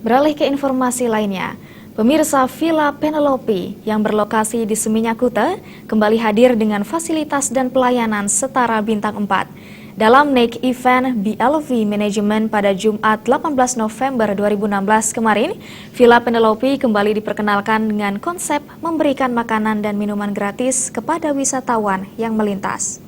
Beralih ke informasi lainnya, pemirsa Villa Penelope yang berlokasi di Seminyak Kuta kembali hadir dengan fasilitas dan pelayanan setara bintang 4. Dalam Naik Event BLV Management pada Jumat 18 November 2016 kemarin, Villa Penelope kembali diperkenalkan dengan konsep memberikan makanan dan minuman gratis kepada wisatawan yang melintas.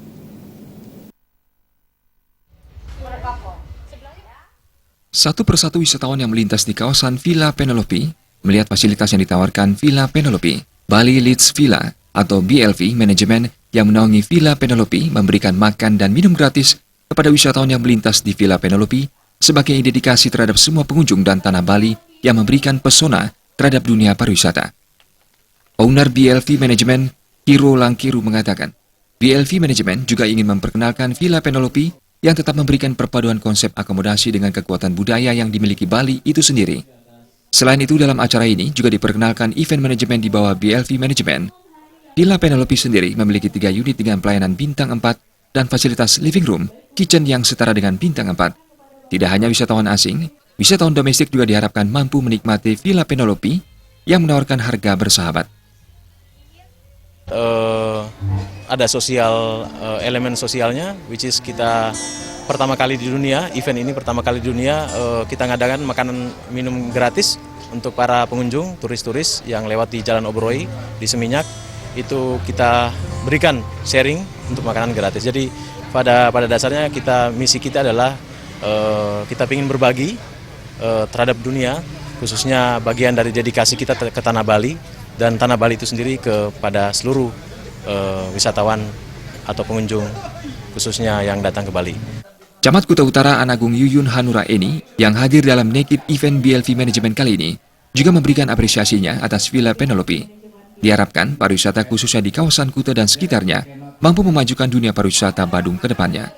Satu persatu wisatawan yang melintas di kawasan Villa Penelope melihat fasilitas yang ditawarkan Villa Penelope. Bali Leeds Villa atau BLV Management yang menaungi Villa Penelope memberikan makan dan minum gratis kepada wisatawan yang melintas di Villa Penelope sebagai dedikasi terhadap semua pengunjung dan tanah Bali yang memberikan pesona terhadap dunia pariwisata. Owner BLV Management, Kiro Langkiru mengatakan, BLV Management juga ingin memperkenalkan Villa Penelope yang tetap memberikan perpaduan konsep akomodasi dengan kekuatan budaya yang dimiliki Bali itu sendiri. Selain itu, dalam acara ini juga diperkenalkan event manajemen di bawah BLV Management. Villa Penelope sendiri memiliki 3 unit dengan pelayanan bintang 4 dan fasilitas living room, kitchen yang setara dengan bintang 4. Tidak hanya wisatawan asing, wisatawan domestik juga diharapkan mampu menikmati Villa Penelope yang menawarkan harga bersahabat. Ada elemen sosialnya, which is kita pertama kali di dunia, event ini pertama kali di dunia kita ngadakan makanan minum gratis untuk para pengunjung, turis-turis yang lewat di Jalan Oberoi di Seminyak. Itu kita berikan sharing untuk makanan gratis. Jadi pada dasarnya misi kita adalah kita ingin berbagi terhadap dunia, khususnya bagian dari dedikasi kita ke tanah Bali dan tanah Bali itu sendiri kepada seluruh wisatawan atau pengunjung khususnya yang datang ke Bali. Camat Kuta Utara Anagung Yuyun Hanura Eni yang hadir dalam Naked Event BLV Management kali ini juga memberikan apresiasinya atas Villa Penelope. Diharapkan pariwisata khususnya di kawasan Kuta dan sekitarnya mampu memajukan dunia pariwisata Badung ke depannya.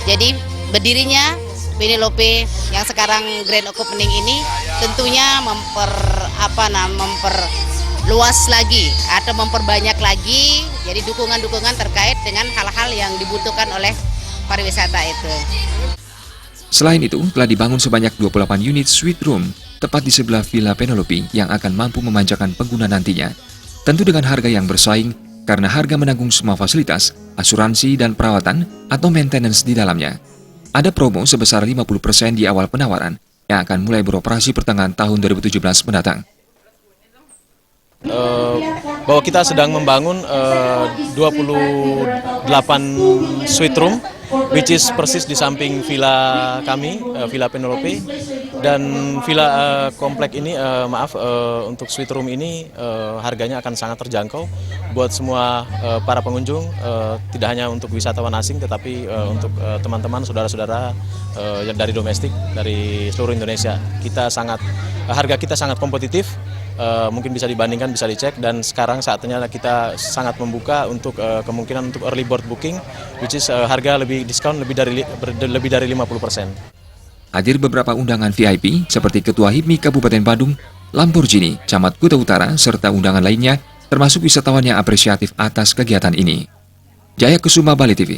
Jadi berdirinya Penelope yang sekarang grand opening ini tentunya memperluas lagi atau memperbanyak lagi, jadi dukungan-dukungan terkait dengan hal-hal yang dibutuhkan oleh pariwisata itu. Selain itu, telah dibangun sebanyak 28 unit suite room tepat di sebelah Villa Penelope yang akan mampu memanjakan pengguna nantinya. Tentu dengan harga yang bersaing karena harga menanggung semua fasilitas, asuransi dan perawatan atau maintenance di dalamnya. Ada promo sebesar 50% di awal penawaran yang akan mulai beroperasi pertengahan tahun 2017 mendatang. Bahwa kita sedang membangun 28 suite room, which is persis di samping villa kami, Villa Penelope, dan villa komplek ini, untuk suite room ini harganya akan sangat terjangkau buat semua para pengunjung, tidak hanya untuk wisatawan asing, tetapi untuk teman-teman, saudara-saudara dari domestik, dari seluruh Indonesia. Harga kita sangat kompetitif. Mungkin bisa dibandingkan, bisa dicek, dan sekarang saatnya kita sangat membuka untuk kemungkinan untuk early bird booking, which is harga lebih diskon lebih dari 50%. Hadir beberapa undangan VIP seperti Ketua HIPMI Kabupaten Badung, Lamborghini, Camat Kuta Utara, serta undangan lainnya termasuk wisatawan yang apresiatif atas kegiatan ini. Jaya Kusuma, Bali TV.